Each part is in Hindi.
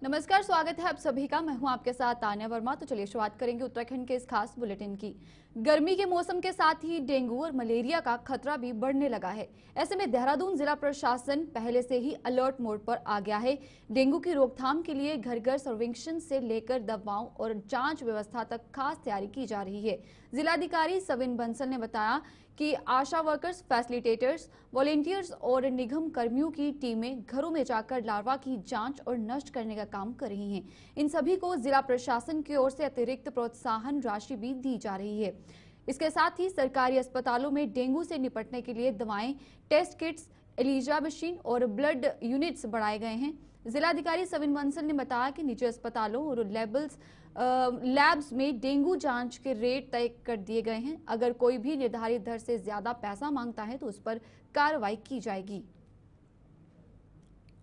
नमस्कार, स्वागत है आप सभी का। मैं हूं आपके साथ तान्या वर्मा। तो चलिए शुरुआत करेंगे उत्तराखंड के इस खास बुलेटिन की। गर्मी के मौसम के साथ ही डेंगू और मलेरिया का खतरा भी बढ़ने लगा है। ऐसे में देहरादून जिला प्रशासन पहले से ही अलर्ट मोड पर आ गया है। डेंगू की रोकथाम के लिए घर घर सर्वेक्षण से लेकर दवाओं और जांच व्यवस्था तक खास तैयारी की जा रही है। जिलाधिकारी सविन बंसल ने बताया कि आशा वर्कर्स, फैसिलिटेटर्स, वॉलेंटियर्स और निगम कर्मियों की टीमें घरों में जाकर लार्वा की जांच और नष्ट करने का काम कर रही हैं। इन सभी को जिला प्रशासन की ओर से अतिरिक्त प्रोत्साहन राशि भी दी जा रही है। इसके साथ ही सरकारी अस्पतालों में डेंगू से निपटने के लिए दवाएं, टेस्ट किट्स, एलिजा मशीन और ब्लड यूनिट्स बढ़ाए गए हैं। जिलाधिकारी सविन बंसल ने बताया कि निजी अस्पतालों और लैब्स में डेंगू जांच के रेट तय कर दिए गए हैं। अगर कोई भी निर्धारित दर से ज्यादा पैसा मांगता है तो उस पर कार्रवाई की जाएगी।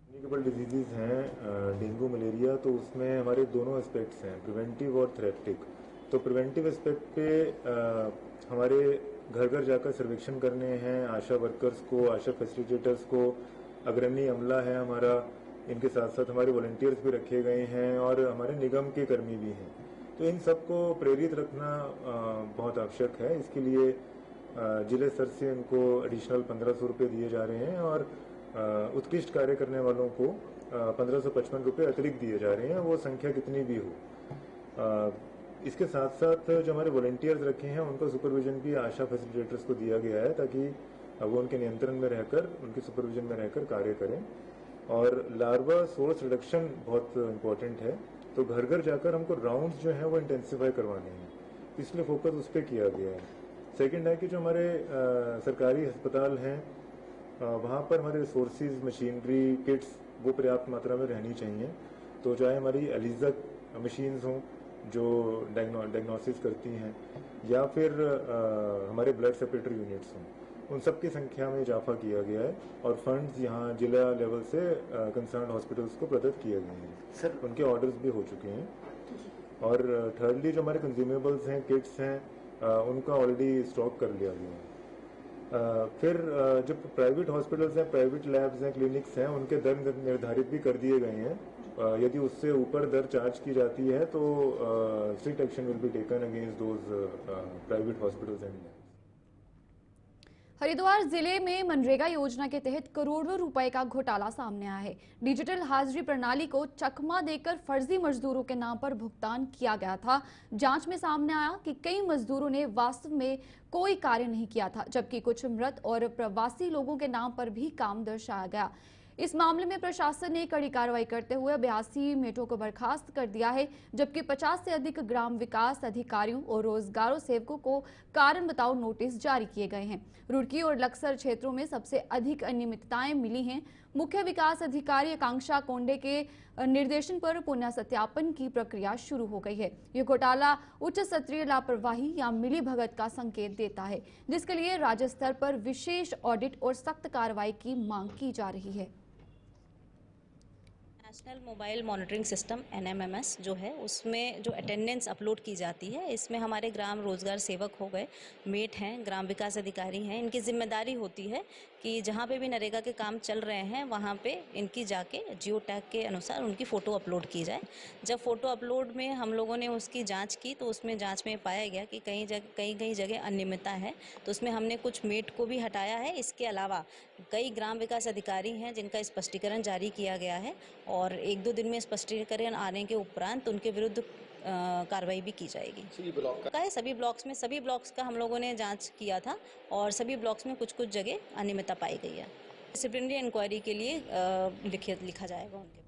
कम्युनिकेबल डिजीजेज हैं डेंगू मलेरिया, तो उसमें हमारे दोनों एस्पेक्ट्स हैं, प्रिवेंटिव और थेरेप्टिक। तो प्रिवेंटिव एस्पेक्ट पे हमारे घर घर जाकर सर्वेक्षण करने हैं, आशा वर्कर्स को, आशा फैसिलिटेटर्स को, अग्रणी अमला है हमारा, इनके साथ साथ हमारे वॉलंटियर्स भी रखे गए हैं और हमारे निगम के कर्मी भी हैं। तो इन सबको प्रेरित रखना बहुत आवश्यक है। इसके लिए जिले स्तर से इनको एडिशनल 1500 रुपये दिए जा रहे हैं और उत्कृष्ट कार्य करने वालों को 1555 रुपये अतिरिक्त दिए जा रहे हैं, वो संख्या कितनी भी हो। इसके साथ साथ जो हमारे वॉलंटियर्स रखे हैं उनका सुपरविजन भी आशा फैसिलिटेटर्स को दिया गया है, ताकि वो उनके नियंत्रण में रहकर, उनके सुपरविजन में रहकर कार्य करें। और लार्वा सोर्स रिडक्शन बहुत इम्पोर्टेंट है, तो घर घर जाकर हमको राउंड्स जो हैं वो इंटेंसिफाई करवाने हैं, इसलिए फोकस उस पर किया गया है। सेकंड है कि जो हमारे सरकारी अस्पताल हैं वहाँ पर हमारे रिसोर्सेज, मशीनरी, किट्स वो पर्याप्त मात्रा में रहनी चाहिए। तो चाहे हमारी एलिजा मशीन्स हों जो डायग्नोसिस करती हैं, या फिर हमारे ब्लड सेपरेटर यूनिट्स हों, उन सब की संख्या में इजाफा किया गया है और फंड्स यहाँ जिला लेवल से कंसर्न हॉस्पिटल्स को प्रदत्त किए गए हैं सर, उनके ऑर्डर्स भी हो चुके हैं। और थर्डली जो हमारे कंज्यूमेबल्स हैं, किट्स हैं, उनका ऑलरेडी स्टॉक कर लिया गया है। फिर जो प्राइवेट हॉस्पिटल्स हैं, प्राइवेट लैब्स हैं, क्लिनिक्स हैं, उनके दर निर्धारित भी कर दिए गए हैं। यदि उससे ऊपर दर चार्ज की जाती है तो strict action will be taken against those private hospitals and. Haridwar जिले में मनरेगा योजना के तहत करोड़ों रुपए का घोटाला सामने आया है। डिजिटल हाजिरी प्रणाली को चकमा देकर फर्जी मजदूरों के नाम पर भुगतान किया गया था। जांच में सामने आया कि कई मजदूरों ने वास्तव में कोई कार्य नहीं किया था, जबकि कुछ मृत और प्रवासी लोगों के नाम पर भी काम दर्शाया गया। इस मामले में प्रशासन ने कड़ी कार्रवाई करते हुए 82 मेटों को बर्खास्त कर दिया है, जबकि 50 से अधिक ग्राम विकास अधिकारियों और रोजगारों सेवकों को कारण बताओ नोटिस जारी किए गए हैं। रुड़की और लक्सर क्षेत्रों में सबसे अधिक अनियमितताएं मिली हैं। मुख्य विकास अधिकारी आकांक्षा कोंडे के निर्देशन पर पुनः सत्यापन की प्रक्रिया शुरू हो गई है। ये घोटाला उच्च स्तरीय लापरवाही या मिलीभगत का संकेत देता है, जिसके लिए राज्य स्तर पर विशेष ऑडिट और सख्त कार्रवाई की मांग की जा रही है। National mobile monitoring system NMMS जो है, उसमें जो अटेंडेंस अपलोड की जाती है, इसमें हमारे ग्राम रोजगार सेवक हो गए, मेट हैं, ग्राम विकास अधिकारी हैं, इनकी जिम्मेदारी होती है कि जहाँ पे भी नरेगा के काम चल रहे हैं वहाँ पे इनकी जाके जियो टैग के अनुसार उनकी फ़ोटो अपलोड की जाए। जब फ़ोटो अपलोड में हम लोगों ने उसकी जाँच की तो उसमें जाँच में पाया गया कि कई जगह अनियमितता है, तो उसमें हमने कुछ मेट को भी हटाया है। इसके अलावा कई ग्राम विकास अधिकारी हैं जिनका स्पष्टीकरण जारी किया गया है और 1-2 दिन में स्पष्टीकरण आने के उपरांत उनके विरुद्ध कार्रवाई भी की जाएगी। सभी ब्लॉक्स का हम लोगों ने जांच किया था और सभी ब्लॉक्स में कुछ जगह अनियमितता पाई गई है। डिसिप्लिनरी इंक्वायरी के लिए लिखा जाएगा उनके।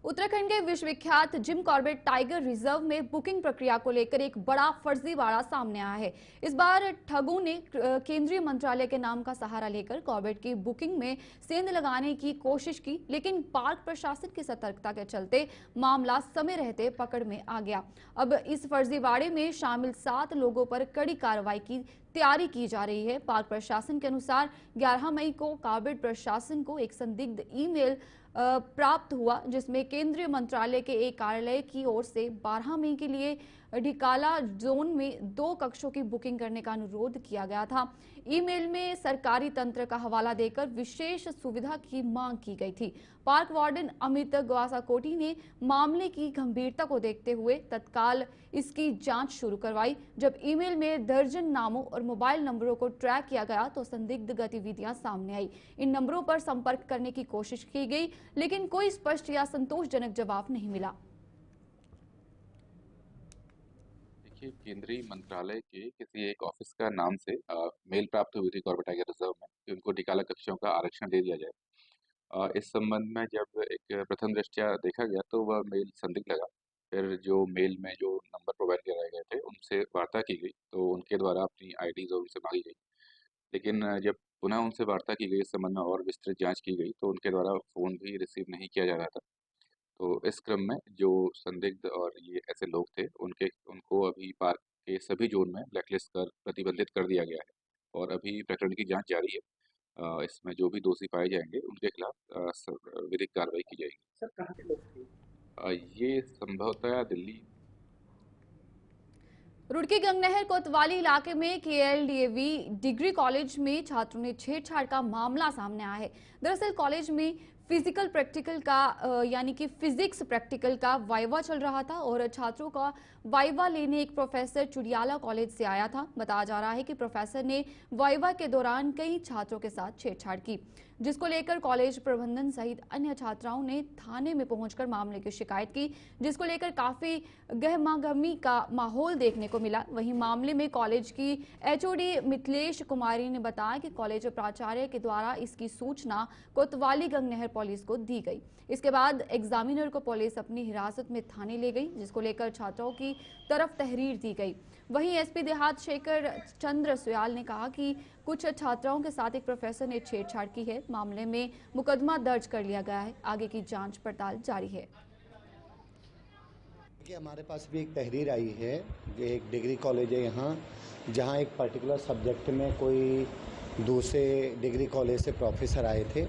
उत्तराखंड के विश्वविख्यात जिम कॉर्बेट टाइगर रिजर्व में बुकिंग प्रक्रिया को लेकर एक बड़ा फर्जीवाड़ा सामने आया है। इस बार ठगों ने केंद्रीय मंत्रालय के नाम का सहारा लेकर कॉर्बेट की बुकिंग में सेंध लगाने की कोशिश की, लेकिन पार्क प्रशासन की सतर्कता के चलते मामला समय रहते पकड़ में आ गया। अब इस फर्जीवाड़े में शामिल 7 लोगों पर कड़ी कार्रवाई की तैयारी की जा रही है। पार्क प्रशासन के अनुसार 11 मई को कॉर्बेट प्रशासन को एक संदिग्ध ईमेल प्राप्त हुआ, जिसमें केंद्रीय मंत्रालय के एक कार्यालय की ओर से 12 मई के लिए ढिकाला जोन में 2 कक्षों की बुकिंग करने का अनुरोध किया गया था। ईमेल में सरकारी तंत्र का हवाला देकर विशेष सुविधा की मांग की गई थी। पार्क वार्डन अमित ग्वासाकोटी ने मामले की गंभीरता को देखते हुए तत्काल इसकी जांच शुरू करवाई। जब ईमेल में दर्जन नामों और मोबाइल नंबरों को ट्रैक किया गया तो संदिग्ध गतिविधियां सामने आई। इन नंबरों पर संपर्क करने की कोशिश की गई, लेकिन कोई स्पष्ट या संतोषजनक जवाब नहीं मिला। देखिए, केंद्रीय मंत्रालय के किसी एक ऑफिस का नाम से मेल प्राप्त हुई थी कॉर्बेट टाइगर रिजर्व में कि उनको ढिकाला कक्षों का आरक्षण दे दिया जाए। इस संबंध में जब एक प्रथम दृष्टया देखा गया तो वह मेल संदिग्ध लगा। फिर जो मेल में जो नंबर प्रोवाइड कराए गए थे उनसे वार्ता की गई, तो उनके द्वारा अपनी आईडीज उनसे मांगी गई। लेकिन जब पुनः उनसे वार्ता की गई, इस संबंध में और विस्तृत जांच की गई, तो उनके द्वारा फ़ोन भी रिसीव नहीं किया जा रहा था। तो इस क्रम में जो संदिग्ध और ये ऐसे लोग थे, उनको अभी पार्क के सभी जोन में ब्लैकलिस्ट कर प्रतिबंधित कर दिया गया है और अभी प्रकरण की जांच जारी है। इसमें जो भी दोषी पाए जाएंगे उनके खिलाफ विधिक कार्रवाई की जाएगी। सर कहाँ के लोग थे? ये संभवतः दिल्ली। रुड़की गंगनहर कोतवाली इलाके में केएलडीएवी डिग्री कॉलेज में छात्रों ने छेड़छाड़ का मामला सामने आया है। दरअसल कॉलेज में फिजिकल प्रैक्टिकल का यानी कि फिजिक्स प्रैक्टिकल का वाइवा चल रहा था और छात्रों का वाइवा लेने एक प्रोफेसर चुडियाला कॉलेज से आया था। बताया जा रहा है कि प्रोफेसर ने वाइवा के दौरान कई छात्रों के साथ छेड़छाड़ की, जिसको लेकर कॉलेज प्रबंधन सहित अन्य छात्राओं ने थाने में पहुंचकर मामले की शिकायत की, जिसको लेकर काफी गहमागहमी का माहौल देखने को मिला। वहीं मामले में कॉलेज की एचओडी मिथिलेश कुमारी ने बताया कि कॉलेज प्राचार्य के द्वारा इसकी सूचना कोतवाली गंगनहर पुलिस को दी गई। इसके बाद एग्जामिनर को पुलिस अपनी हिरासत में थाने ले गई, जिसको लेकर छात्राओं की तरफ तहरीर दी गई। वहीं एसपी देहात शेखर चंद्र सुयाल ने कहा कि कुछ छात्राओं के साथ एक प्रोफेसर ने छेड़छाड़ की है। मामले में मुकदमा दर्ज कर लिया गया है, आगे की जांच पड़ताल जारी है। हमारे पास भी एक तहरीर आई है कि एक डिग्री कॉलेज है यहाँ, जहाँ एक पर्टिकुलर सब्जेक्ट में कोई दूसरे डिग्री कॉलेज से प्रोफेसर आए थे।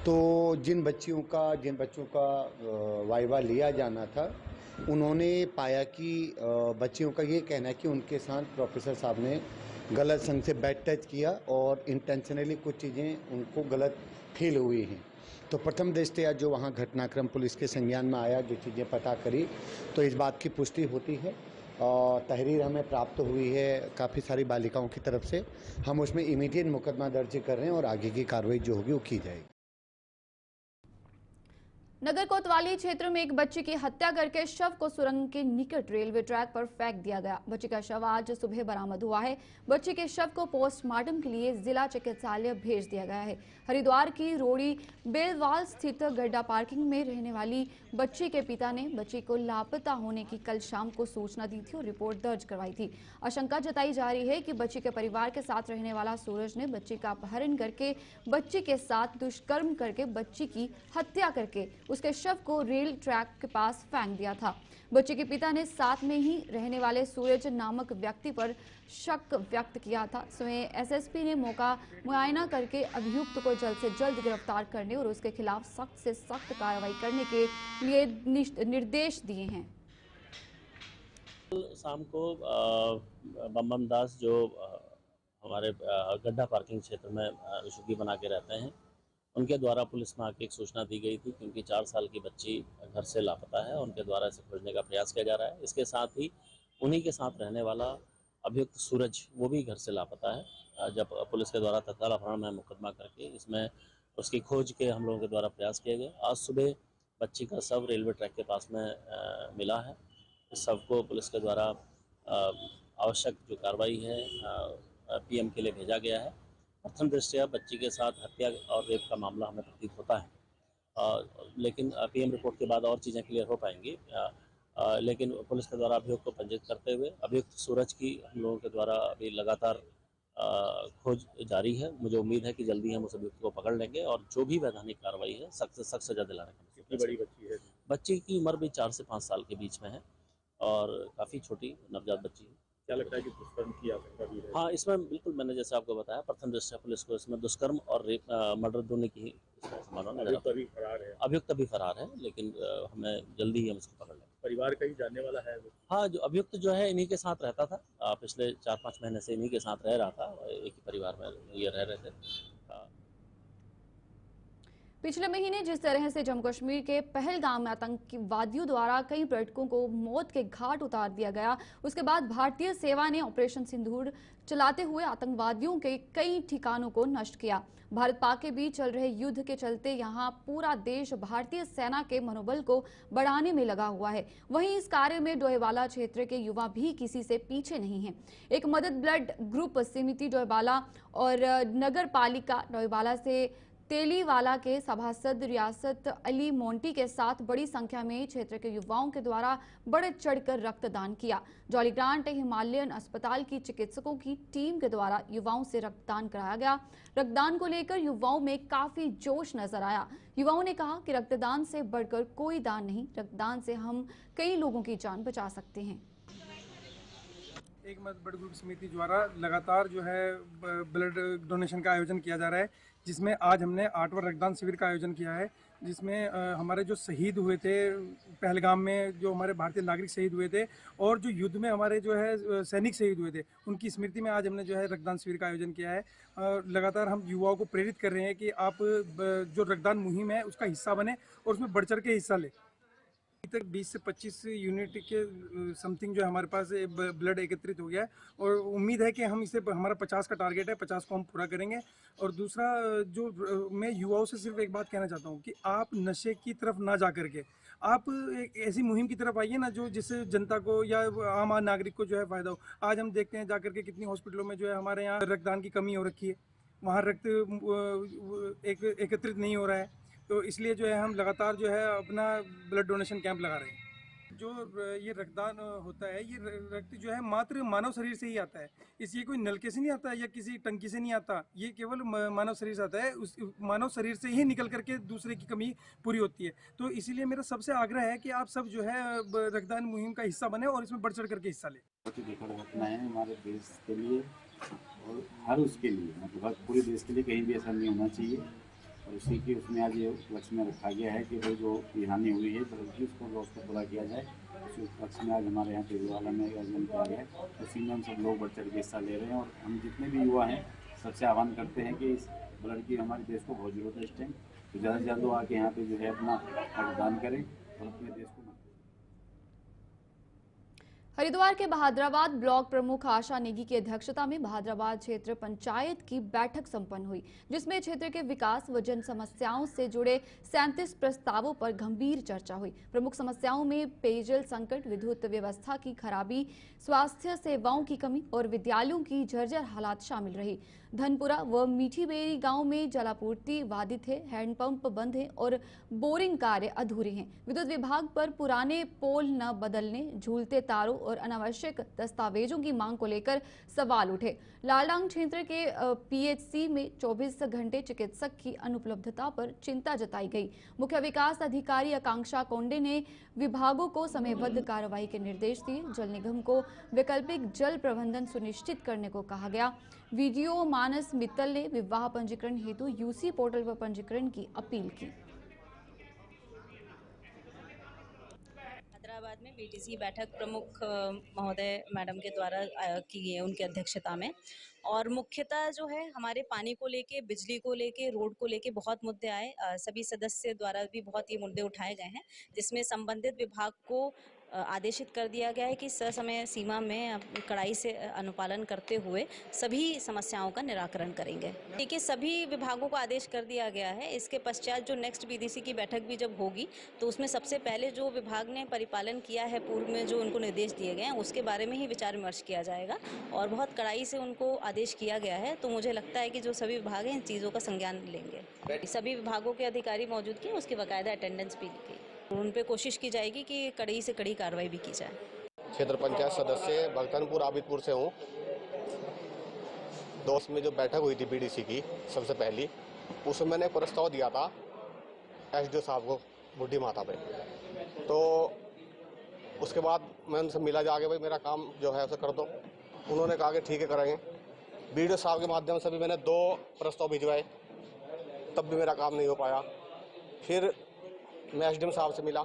तो जिन बच्चों का वाइवा लिया जाना था, उन्होंने पाया कि बच्चियों का ये कहना है कि उनके साथ प्रोफेसर साहब ने गलत संग से बैड टच किया और इंटेंशनली कुछ चीज़ें उनको गलत फील हुई हैं। तो प्रथम दृष्टया जो वहाँ घटनाक्रम पुलिस के संज्ञान में आया, जो चीज़ें पता करी, तो इस बात की पुष्टि होती है। और तहरीर हमें प्राप्त हुई है काफ़ी सारी बालिकाओं की तरफ से। हम उसमें इमीडिएट मुकदमा दर्ज कर रहे हैं और आगे की कार्रवाई जो होगी वो की जाएगी। नगर कोतवाली क्षेत्र में एक बच्ची की हत्या करके शव को सुरंग के निकट रेलवे ट्रैक पर फेंक दिया गया। बच्ची का शव आज सुबह बरामद हुआ है। बच्ची के शव को पोस्टमार्टम के लिए जिला चिकित्सालय भेज दिया गया है। हरिद्वार की रोड़ी बेलवाल स्थित गड्ढा पार्किंग में रहने वाली बच्ची के पिता ने बच्ची को लापता होने की कल शाम को सूचना दी थी और रिपोर्ट दर्ज करवाई थी। आशंका जताई जा रही है कि बच्ची के परिवार के साथ रहने वाला सूरज ने बच्ची का अपहरण करके बच्ची के साथ दुष्कर्म करके बच्ची की हत्या करके उसके शव को रेल ट्रैक के पास फेंक दिया था। बच्ची के पिता ने साथ में ही रहने वाले सूरज नामक व्यक्ति पर शक व्यक्त किया था। स्वयं एसएसपी ने मौका मुआयना करके अभियुक्त को जल्द से जल्द गिरफ्तार करने और उसके खिलाफ सख्त से सख्त कार्रवाई करने के लिए निर्देश दिए हैं। शाम को बम दास जो हमारे गड्ढा पार्किंग क्षेत्र में झुग्गी बना के रहते हैं, उनके द्वारा पुलिस में आके एक सूचना दी गई थी कि उनकी 4 साल की बच्ची घर से लापता है। उनके द्वारा इसे खोजने का प्रयास किया जा रहा है। इसके साथ ही उन्हीं के साथ रहने वाला अभियुक्त सूरज, वो भी घर से लापता है। जब पुलिस के द्वारा तत्काल अपहरण में मुकदमा करके इसमें उसकी खोज के हम लोगों के द्वारा प्रयास किए गए। आज सुबह बच्ची का शव रेलवे ट्रैक के पास में मिला है। इस शव को पुलिस के द्वारा आवश्यक जो कार्रवाई है पीएम के लिए भेजा गया है। प्रथम दृष्टया बच्ची के साथ हत्या और रेप का मामला हमें प्रतीत होता है, लेकिन पीएम रिपोर्ट के बाद और चीज़ें क्लियर हो पाएंगी। लेकिन पुलिस के द्वारा अभियुक्त को पंजीकृत करते हुए अभियुक्त सूरज की हम लोगों के द्वारा अभी लगातार खोज जारी है। मुझे उम्मीद है कि जल्दी हम उस अभियुक्त को पकड़ लेंगे और जो भी वैधानिक कार्रवाई है सख्त से सख्त सजा दिलाने का। कितनी बड़ी बच्ची है? बच्ची की उम्र भी 4 से 5 साल के बीच में है और काफ़ी छोटी नवजात बच्ची है। क्या लगता है कि दुष्कर्म की आशंका भी है? हाँ, इसमें बिल्कुल मैंने जैसे आपको बताया, प्रथम दृष्टया पुलिस को इसमें दुष्कर्म और रेप मर्डर दोनों की इसमें संभावना नजर आती है। अभियुक्त अभी फरार है। अभियुक्त अभी फरार है, लेकिन हमें जल्दी ही हम इसको पकड़ लेंगे। परिवार का ही जानने वाला है वो? हाँ, जो अभियुक्त जो है इन्हीं के साथ रहता था, पिछले 4-5 महीने से इन्हीं के साथ रह रहा था, एक ही परिवार में ये रह रहे थे। पिछले महीने जिस तरह से जम्मू कश्मीर के पहलगाम में आतंकवादियों द्वारा कई पर्यटकों को मौत के घाट उतार दिया गया, उसके बाद भारतीय सेना ने ऑपरेशन सिंदूर चलाते हुए आतंकवादियों के कई ठिकानों को नष्ट किया। भारत पाक के बीच चल रहे युद्ध के चलते यहां पूरा देश भारतीय सेना के मनोबल को बढ़ाने में लगा हुआ है। वहीं इस कार्य में डोईवाला क्षेत्र के युवा भी किसी से पीछे नहीं हैं। एक मदद ब्लड ग्रुप समिति डोईवाला और नगर पालिका डोईवाला से तेलीवाला के सभासद रियासत अली मोंटी के साथ बड़ी संख्या में क्षेत्र के युवाओं के द्वारा बढ़ चढ़कर रक्तदान किया। जॉली ग्रांट हिमालयन अस्पताल की चिकित्सकों की टीम के द्वारा युवाओं से रक्तदान कराया गया। रक्तदान को लेकर युवाओं में काफी जोश नजर आया। युवाओं ने कहा कि रक्तदान से बढ़कर कोई दान नहीं, रक्तदान से हम कई लोगों की जान बचा सकते हैं। एक मदद ब्लड ग्रुप समिति द्वारा लगातार जो है ब्लड डोनेशन का आयोजन किया जा रहा है, जिसमें आज हमने 8वां रक्तदान शिविर का आयोजन किया है, जिसमें हमारे जो शहीद हुए थे पहलगाम में, जो हमारे भारतीय नागरिक शहीद हुए थे और जो युद्ध में हमारे जो है सैनिक शहीद हुए थे, उनकी स्मृति में आज हमने जो है रक्तदान शिविर का आयोजन किया है। लगातार हम युवाओं को प्रेरित कर रहे हैं कि आप जो रक्तदान मुहिम है उसका हिस्सा बने और उसमें बढ़ चढ़ के हिस्सा लें। अभी तक 20 से 25 यूनिट के समथिंग जो हमारे पास ब्लड एकत्रित हो गया है और उम्मीद है कि हम इसे, हमारा 50 का टारगेट है, 50 को हम पूरा करेंगे। और दूसरा जो मैं युवाओं से सिर्फ एक बात कहना चाहता हूँ कि आप नशे की तरफ ना जा करके आप एक ऐसी मुहिम की तरफ आइए ना जो जिससे जनता को या आम नागरिक को जो है फायदा हो। आज हम देखते हैं जा करके कितनी हॉस्पिटलों में जो है हमारे यहाँ रक्तदान की कमी हो रखी है, वहाँ रक्त एकत्रित नहीं हो रहा है, तो इसलिए जो है हम लगातार जो है अपना ब्लड डोनेशन कैंप लगा रहे हैं। जो ये रक्तदान होता है, ये रक्त जो है मात्र मानव शरीर से ही आता है, इसलिए कोई नलके से नहीं आता या किसी टंकी से नहीं आता, ये केवल मानव शरीर से आता है। उस मानव शरीर से ही निकल करके दूसरे की कमी पूरी होती है। तो इसीलिए मेरा सबसे आग्रह है कि आप सब जो है रक्तदान मुहिम का हिस्सा बने और इसमें बढ़ चढ़ करके हिस्सा लें। बहुत ही दुखद घटना है हमारे देश के लिए और हर उसके लिए, मतलब पूरे देश के लिए कहीं भी ऐसा नहीं होना चाहिए। और उसी के उसमें आज ये उपलक्ष्य में रखा गया है कि भाई जो ये हानि हुई है बल्कि उसको पूरा किया जाए। उसी उपलक्ष्य में आज हमारे यहाँ तेलीवाला में आयोजन किया गया है, उसी में हम सब लोग बढ़ चढ़ के हिस्सा ले रहे हैं। और हम जितने भी युवा हैं सबसे आह्वान करते हैं कि इस ब्लड की हमारे देश को बहुत जरूरत है इस टाइम, तो ज़्यादा से ज़्यादा आके यहाँ पे जो है अपना रक्तदान करें और अपने देश को। हरिद्वार के बहादुराबाद ब्लॉक प्रमुख आशा नेगी की अध्यक्षता में बहादुराबाद क्षेत्र पंचायत की बैठक संपन्न हुई, जिसमें क्षेत्र के विकास व जन समस्याओं से जुड़े 37 प्रस्तावों पर गंभीर चर्चा हुई। प्रमुख समस्याओं में पेयजल संकट, विद्युत व्यवस्था की खराबी, स्वास्थ्य सेवाओं की कमी और विद्यालयों की जर्जर हालात शामिल रही। धनपुरा व मीठी बेरी गांव में जलापूर्ति बाधित है, हैंडपंप बंद है और बोरिंग कार्य अधूरे हैं। विद्युत विभाग पर पुराने पोल न बदलने, झूलते तारों और अनावश्यक दस्तावेजों की मांग को लेकर सवाल उठे। लालडांग क्षेत्र के पीएचसी में 24 घंटे चिकित्सक की अनुपलब्धता पर चिंता जताई गई। मुख्य विकास अधिकारी आकांक्षा कोंडे ने विभागों को समयबद्ध कार्रवाई के निर्देश दिए। जल निगम को वैकल्पिक जल प्रबंधन सुनिश्चित करने को कहा गया। वीडियो मानस मित्तल ने विवाह पंजीकरण हेतु यूसी पोर्टल पर पंजीकरण की अपील की। हैदराबाद में बीटीसी बैठक प्रमुख महोदय मैडम के द्वारा की है, उनकी अध्यक्षता में। और मुख्यतः जो है हमारे पानी को लेके, बिजली को लेके, रोड को लेके बहुत मुद्दे आए। सभी सदस्य द्वारा भी बहुत ये मुद्दे उठाए गए हैं, जिसमें संबंधित विभाग को आदेशित कर दिया गया है कि समय सीमा में कड़ाई से अनुपालन करते हुए सभी समस्याओं का निराकरण करेंगे। देखिए, सभी विभागों को आदेश कर दिया गया है। इसके पश्चात जो नेक्स्ट बीडीसी की बैठक भी जब होगी तो उसमें सबसे पहले जो विभाग ने परिपालन किया है पूर्व में, जो उनको निर्देश दिए गए हैं, उसके बारे में ही विचार विमर्श किया जाएगा और बहुत कड़ाई से उनको आदेश किया गया है। तो मुझे लगता है कि जो सभी विभाग हैं इन चीज़ों का संज्ञान लेंगे। सभी विभागों के अधिकारी मौजूद किए, उसकी बाकायदा अटेंडेंस भी की, उन पे कोशिश की जाएगी कि कड़ी से कड़ी कार्रवाई भी की जाए। क्षेत्र पंचायत सदस्य भगतनपुर आबिदपुर से हूँ। दोस्त में जो बैठक हुई थी बीडीसी की सबसे पहली, उसमें मैंने एक प्रस्ताव दिया था एसडीओ साहब को बूढ़ी माता पे। तो उसके बाद मैं उनसे मिला जाके, भाई मेरा काम जो है उसे कर दो। उन्होंने कहा कि ठीक है करेंगे। बीडीओ साहब के माध्यम से भी मैंने 2 प्रस्ताव भिजवाए, तब भी मेरा काम नहीं हो पाया। फिर मैं एसडीएम साहब से मिला,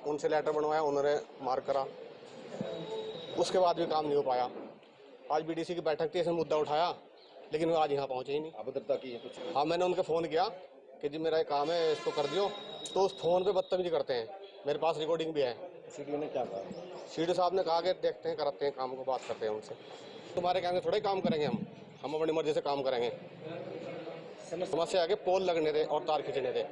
उनसे लेटर बनवाया, उन्होंने मार करा, उसके बाद भी काम नहीं हो पाया। आज बीडीसी की बैठक थी, इसने मुद्दा उठाया, लेकिन वो आज यहाँ पहुँचे ही नहीं। अभद्रता की है कुछ? हाँ, मैंने उनके फ़ोन किया कि जी मेरा एक काम है, इसको कर दियो, तो उस फ़ोन पे बदतमीजी करते हैं। मेरे पास रिकॉर्डिंग भी है। सीडीओ ने क्या कहा? सीडीओ साहब ने कहा कि देखते हैं, कराते हैं काम को, बात करते हैं उनसे। तुम्हारे कहने थोड़े काम करेंगे हम अपनी मर्जी से काम करेंगे। समस्या है कि पोल लगने थे और तार खींचने थे।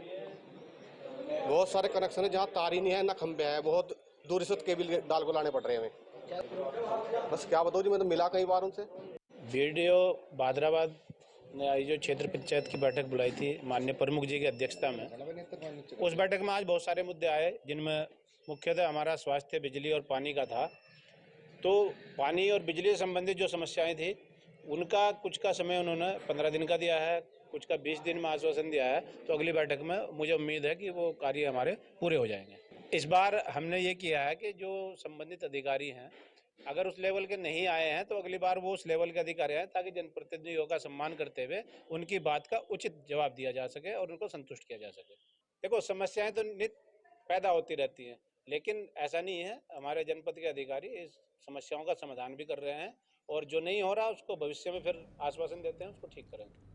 बहुत सारे कनेक्शन है जहाँ तार ही नहीं है, ना खंभे है, बहुत दूर से केबल डाल को लाने पड़ रहे हैं हमें। बस क्या बताऊँ जी, मैं तो मिला कई बार उनसे। वीडियो भादराबाद ने आज जो क्षेत्र पंचायत की बैठक बुलाई थी माननीय प्रमुख जी की अध्यक्षता में, उस बैठक में आज बहुत सारे मुद्दे आए, जिनमें मुख्यतः हमारा स्वास्थ्य, बिजली और पानी का था। तो पानी और बिजली से संबंधित जो समस्याएं थी, उनका कुछ का समय उन्होंने 15 दिन का दिया है, कुछ का 20 दिन में आश्वासन दिया है। तो अगली बैठक में मुझे उम्मीद है कि वो कार्य हमारे पूरे हो जाएंगे। इस बार हमने ये किया है कि जो संबंधित अधिकारी हैं, अगर उस लेवल के नहीं आए हैं तो अगली बार वो उस लेवल के अधिकारी आए, ताकि जनप्रतिनिधियों का सम्मान करते हुए उनकी बात का उचित जवाब दिया जा सके और उनको संतुष्ट किया जा सके। देखो, समस्याएं तो नित्य पैदा होती रहती हैं, लेकिन ऐसा नहीं है। हमारे जनपद के अधिकारी इस समस्याओं का समाधान भी कर रहे हैं, और जो नहीं हो रहा उसको भविष्य में फिर आश्वासन देते हैं, उसको ठीक करेंगे।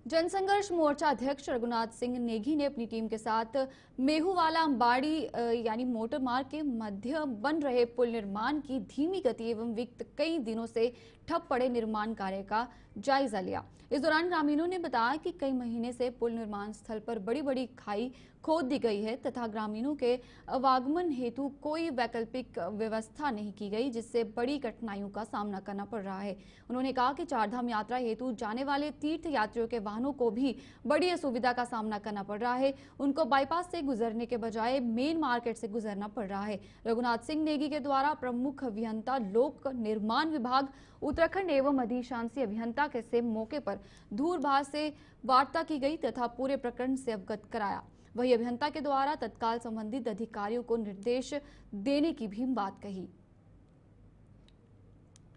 जनसंघर्ष मोर्चा अध्यक्ष रघुनाथ सिंह नेगी ने अपनी टीम के साथ मेहुवाला अंबाड़ी यानी मोटर मार्ग के मध्य बन रहे पुल निर्माण की धीमी गति एवं विगत कई दिनों से ठप पड़े निर्माण कार्य का जायजा लिया। इस दौरान ग्रामीणों ने बताया कि कई महीने से पुल निर्माण स्थल पर बड़ी बड़ी खाई खोद दी गई है तथा ग्रामीणों के आवागमन हेतु कोई वैकल्पिक व्यवस्था नहीं की गई, जिससे बड़ी कठिनाइयों का सामना करना पड़ रहा है। उन्होंने कहा कि चारधाम यात्रा हेतु जाने वाले तीर्थ यात्रियों के वाहनों को भी बड़ी असुविधा का सामना करना पड़ रहा है। उनको बाईपास से गुजरने के बजाय मेन मार्केट से गुजरना पड़ रहा है। रघुनाथ सिंह नेगी के द्वारा प्रमुख अभियंता लोक निर्माण विभाग उत्तराखंड एवं अधिशांसी अभियंता के से मौके पर दूरभाष से वार्ता की गई तथा पूरे प्रकरण से अवगत कराया। वही अभियंता के द्वारा तत्काल संबंधित अधिकारियों को निर्देश देने की भी बात कही।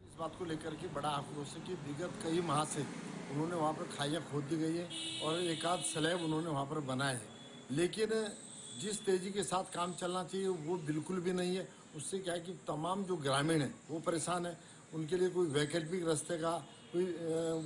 इस बात को लेकर के बड़ा आक्रोश है कि विगत कई माह से उन्होंने वहाँ पर खाइयाँ खोद दी गई है और एक आध स्लैब उन्होंने वहाँ पर बनाए हैं, लेकिन जिस तेजी के साथ काम चलना चाहिए वो बिल्कुल भी नहीं है। उससे क्या है कि तमाम जो ग्रामीण हैं वो परेशान है, उनके लिए कोई वैकल्पिक रास्ते का कोई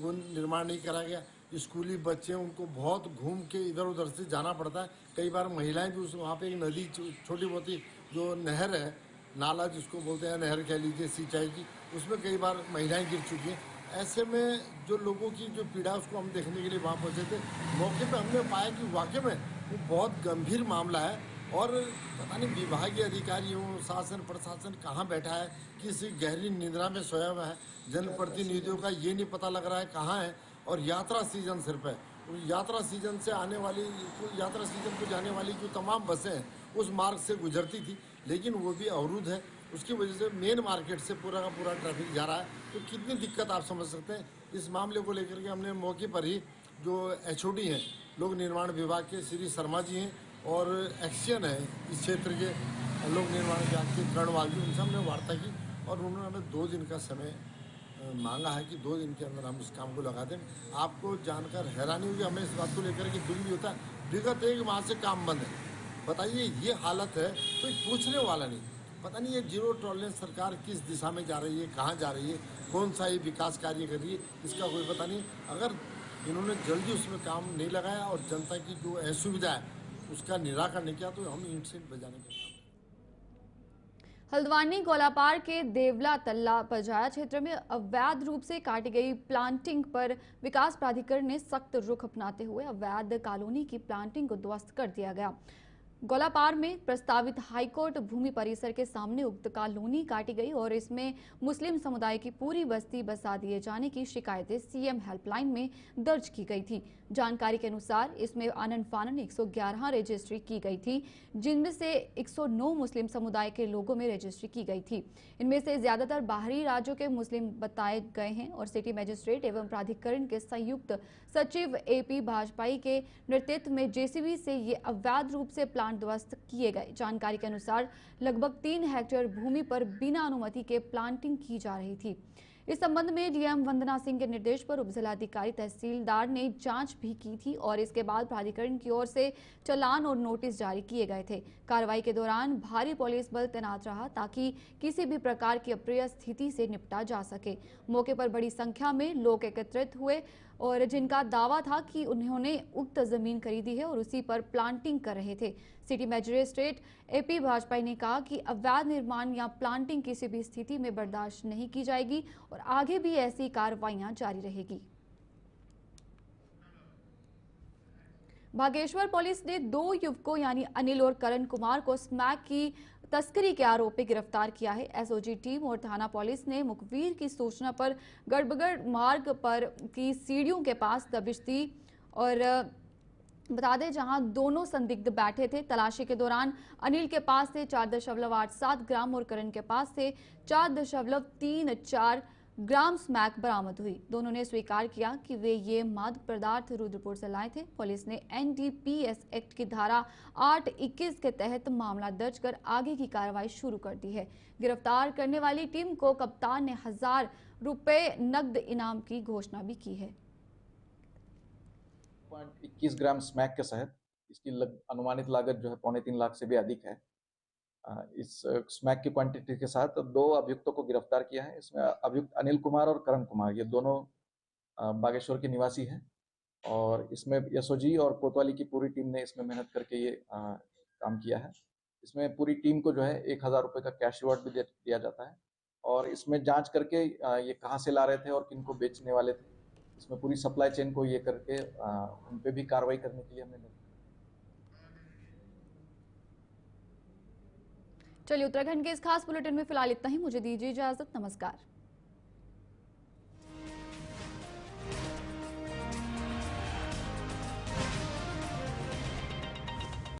वो निर्माण नहीं करा गया। स्कूली बच्चे उनको बहुत घूम के इधर उधर से जाना पड़ता है। कई बार महिलाएं भी उस वहाँ पे एक नदी छोटी बहुत ही जो नहर है, नाला जिसको बोलते हैं, नहर कह लीजिए सिंचाई की, उसमें कई बार महिलाएं गिर चुकी हैं। ऐसे में जो लोगों की जो पीड़ा उसको हम देखने के लिए वहाँ पहुँचे थे। मौके पर हमने पाया कि वाकई में वो बहुत गंभीर मामला है और पता नहीं विभागीय अधिकारी हो, शासन प्रशासन कहाँ बैठा है, किसी गहरी निद्रा में सोया हुआ है। जनप्रतिनिधियों का ये नहीं पता लग रहा है कहाँ है। और यात्रा सीजन सिर्फ है, यात्रा सीजन से आने वाली, यात्रा सीजन को जाने वाली जो तमाम बसें हैं उस मार्ग से गुजरती थी, लेकिन वो भी अवरुद्ध है। उसकी वजह से मेन मार्केट से पूरा का पूरा ट्रैफिक जा रहा है। तो कितनी दिक्कत आप समझ सकते हैं। इस मामले को लेकर के हमने मौके पर ही जो HOD हैं लोक निर्माण विभाग के श्री शर्मा जी हैं और एक्शन है इस क्षेत्र के लोक निर्माण विभाग के करणवाल जी, उनसे हमने वार्ता की और उन्होंने हमें 2 दिन का समय मांगा है कि 2 दिन के अंदर हम इस काम को लगा दें। आपको जानकर हैरानी होगी, हमें इस बात को लेकर के दुख भी होता है। विगत 1 माह से काम बंद है। बताइए ये हालत है, कोई पूछने वाला नहीं। पता नहीं ये जीरो टॉलरेंस सरकार किस दिशा में जा रही है, कहाँ जा रही है, कौन सा ये विकास कार्य कर रही है, इसका कोई पता नहीं। अगर इन्होंने जल्दी उसमें काम नहीं लगाया और जनता की जो असुविधा है उसका निराकरण नहीं किया तो हम ईंट से बजाने का काम। हल्द्वानी गोलापार के देवला तल्ला पजाया क्षेत्र में अवैध रूप से काटी गई प्लांटिंग पर विकास प्राधिकरण ने सख्त रुख अपनाते हुए अवैध कॉलोनी की प्लांटिंग को ध्वस्त कर दिया गया। गोलापार में प्रस्तावित हाईकोर्ट भूमि परिसर के सामने उक्त कॉलोनी काटी गई और इसमें मुस्लिम समुदाय की पूरी बस्ती बसा दिए जाने की शिकायतें CM हेल्पलाइन में दर्ज की गई थी। जानकारी के अनुसार इसमें आनन फानन 111 रजिस्ट्री की गई थी, जिनमें से 109 मुस्लिम समुदाय के लोगों में रजिस्ट्री की गई थी। इनमें से ज्यादातर बाहरी राज्यों के मुस्लिम बताए गए हैं और सिटी मजिस्ट्रेट एवं प्राधिकरण के संयुक्त सचिव AP भाजपाई के नेतृत्व में JCB से ये अवैध रूप से प्लांट ध्वस्त किए गए। जानकारी के अनुसार लगभग 3 हेक्टेयर भूमि पर बिना अनुमति के प्लांटिंग की जा रही थी। इस संबंध में डीएम वंदना सिंह के निर्देश पर उप जिलाधिकारी तहसीलदार ने जांच भी की थी और इसके बाद प्राधिकरण की ओर से चालान और नोटिस जारी किए गए थे। कार्रवाई के दौरान भारी पुलिस बल तैनात रहा ताकि किसी भी प्रकार की अप्रिय स्थिति से निपटा जा सके। मौके पर बड़ी संख्या में लोग एकत्रित हुए और जिनका दावा था कि उन्होंने उक्त जमीन खरीदी है और उसी पर प्लांटिंग कर रहे थे। सिटी मजिस्ट्रेट एपी भाजपाई ने कहा कि अवैध निर्माण या प्लांटिंग किसी भी स्थिति में बर्दाश्त नहीं की जाएगी और आगे भी ऐसी कार्रवाइयां जारी रहेगी। बागेश्वर पुलिस ने 2 युवकों यानी अनिल और करण कुमार को स्मैक की तस्करी के आरोप में गिरफ्तार किया है। एसओजी टीम और थाना पुलिस ने मुखबिर की सूचना पर गढ़बगढ़ मार्ग पर की सीढ़ियों के पास दबिश दी और बता दें जहां दोनों संदिग्ध बैठे थे। तलाशी के दौरान अनिल के पास से 4.87 ग्राम और करण के पास से 4.34 ग्राम स्मैक बरामद हुई। दोनों ने स्वीकार किया कि वे ये मादक पदार्थ रुद्रपुर से लाए थे। पुलिस ने एनडीपीएस एक्ट की धारा 821 के तहत मामला दर्ज कर आगे की कार्रवाई शुरू कर दी है। गिरफ्तार करने वाली टीम को कप्तान ने 1000 रुपए नकद इनाम की घोषणा भी की है। 21 ग्राम स्मैक के साथ इसकी अनुमानित लागत जो है 3.25 लाख से भी अधिक है। इस स्मैक की क्वांटिटी के साथ 2 अभियुक्तों को गिरफ्तार किया है। इसमें अभियुक्त अनिल कुमार और करण कुमार ये दोनों बागेश्वर के निवासी हैं और इसमें एसओजी और कोतवाली की पूरी टीम ने इसमें मेहनत करके ये काम किया है। इसमें पूरी टीम को जो है 1000 रुपये का कैश रिवॉर्ड भी दिया जाता है और इसमें जांच करके ये कहाँ से ला रहे थे और किनको बेचने वाले थे, इसमें पूरी सप्लाई चेन को ये करके उन पे भी कार्रवाई करने के लिए हमने। चलिए उत्तराखंड के इस खास बुलेटिन में फिलहाल इतना ही। मुझे दीजिए इजाजत। नमस्कार।